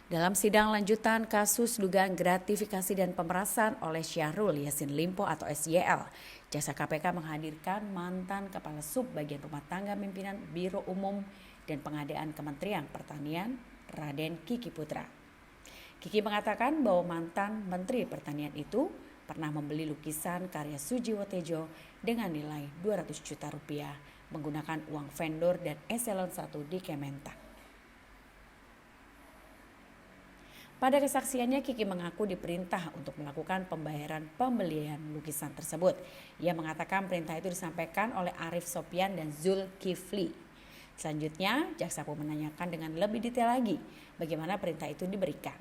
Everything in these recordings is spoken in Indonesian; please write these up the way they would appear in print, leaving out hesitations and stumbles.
Dalam sidang lanjutan kasus dugaan gratifikasi dan pemerasan oleh Syahrul Yassin Limpo atau SYL, Jaksa KPK menghadirkan mantan Kepala Sub Bagian Rumah Tangga Pimpinan Biro Umum dan Pengadaan Kementerian Pertanian, Raden Kiki Putra. Kiki mengatakan bahwa mantan Menteri Pertanian itu pernah membeli lukisan karya Sujiwo Tejo dengan nilai 200 juta rupiah menggunakan uang vendor dan eselon 1 di Kementan. Pada kesaksiannya, Kiki mengaku diperintah untuk melakukan pembayaran pembelian lukisan tersebut. Ia mengatakan perintah itu disampaikan oleh Arif Sopyan dan Zulkifli. Selanjutnya, jaksa pun menanyakan dengan lebih detail lagi bagaimana perintah itu diberikan.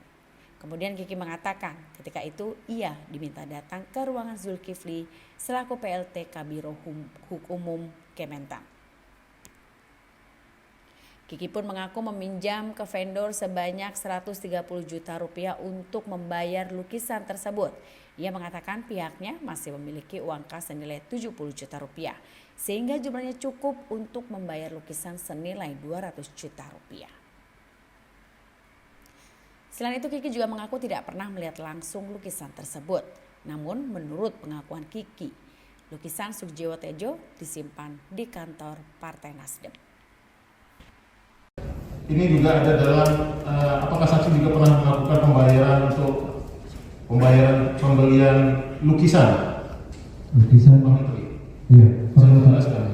Kemudian Kiki mengatakan ketika itu ia diminta datang ke ruangan Zulkifli selaku PLT Kabiro Umum Kementan. Kiki pun mengaku meminjam ke vendor sebanyak 130 juta rupiah untuk membayar lukisan tersebut. Ia mengatakan pihaknya masih memiliki uang kas senilai 70 juta rupiah, sehingga jumlahnya cukup untuk membayar lukisan senilai 200 juta rupiah. Selain itu, Kiki juga mengaku tidak pernah melihat langsung lukisan tersebut. Namun menurut pengakuan Kiki, lukisan Sujiwo Tejo disimpan di kantor Partai Nasdem. Ini juga ada dalam apakah saksi juga pernah melakukan pembayaran untuk pembelian lukisan? Lukisan, iya.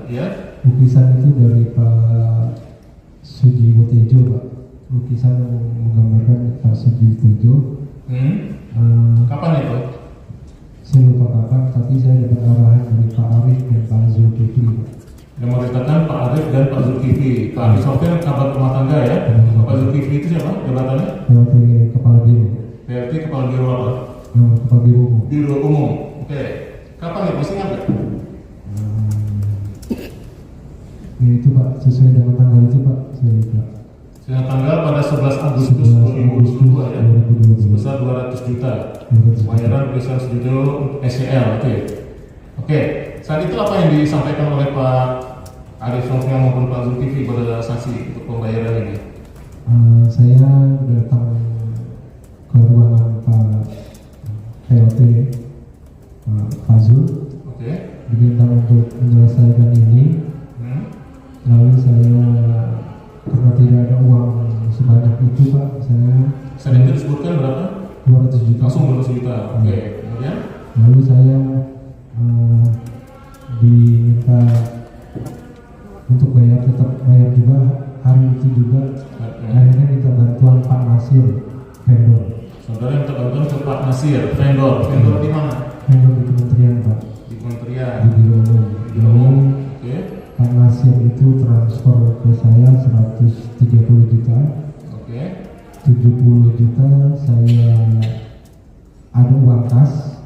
Ya. Lukisan itu dari Pak Sujiwo Tejo, Pak. Lukisan yang menggambarkan Pak Sujiwo Tejo. Kapan itu? Saya lupa kapan, tapi saya dapat arahan dari Pak Arif dan Pak Zulkifli, Pak. Yang memerintahkan Pak Arif dan Pak Zulkifli. Pak Arif Sopyan kabar rumah tangga ya. Pak Zulkifli itu siapa jabatannya? PLT Kepala Biro. PLT Kepala Biro apa? Kepala Biro Umum. Biro Umum. Oke. Kapan ya? Masih ingat nggak? Ya itu Pak, sesuai dengan tanggal itu Pak, saya lupa. Dengan tanggal pada 11 Agustus 2022 ya. Sebesar 200 juta. Pembayaran lukisan Sujiwo SYL. Oke. Saat itu apa yang disampaikan oleh Pak Arif Sopyan maupun Pak Zulkifli pada saksi untuk pembayaran ini? Saya datang ke ruangan Pak PLT Pak Zul, diminta untuk menyelesaikan ini. Lalu saya karena tidak ada uang sebanyak itu Pak, Saat itu disebutkan berapa? 200 juta. Langsung 200 juta. Oke. Kemudian? Lalu saya diminta untuk tetap bayar juga hari itu juga. Akhirnya minta bantuan Pak Nasir, vendor. Saudara minta bantuan ke Pak Nasir, vendor di mana? Vendor di kementerian Pak. Di kementerian. Di Biro Umum. Oke. Pak Nasir itu transfer ke saya 130 juta. Oke. 70 juta saya ada uang kas,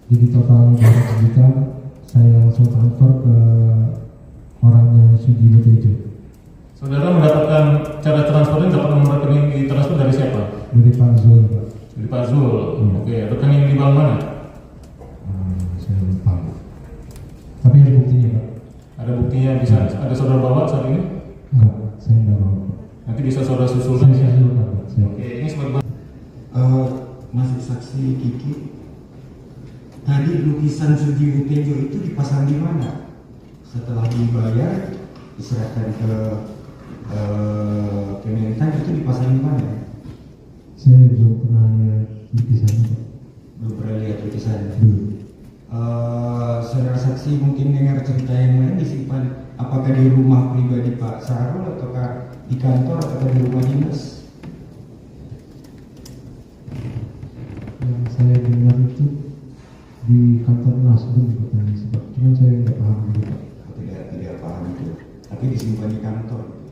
jadi total 200 juta saya langsung transfer ke orangnya Sujiwo Tejo. Saudara mendapatkan cara transfernya, dapat nomor rekening di transfer dari siapa? Dari Pak Zul, Pak. Dari Pak Zul. Oke. Rekening di bank mana? Saya lupa. Tapi ada buktinya Pak. Ada buktinya, bisa ada saudara bawa saat ini? Enggak, saya enggak bawa. Nanti bisa saudara susulkan ya. Oke, ini sebagai masih saksi Kiki. Tadi lukisan Sujiwo Tejo itu dipasang di mana? Setelah dibayar, diserahkan ke Kementan, itu dipasang di mana? Saya belum pernah lihat lukisannya. Belum pernah lihat lukisannya. Belum. Saudara saksi mungkin dengar cerita yang lain disimpan apakah di rumah pribadi Pak Syahrul ataukah di kantor atau di rumah dinas? Yang saya dengar itu di kantor Nasdem katanya, cuma saya nggak paham juga. Tidak paham itu. Tapi disimpan di kantor.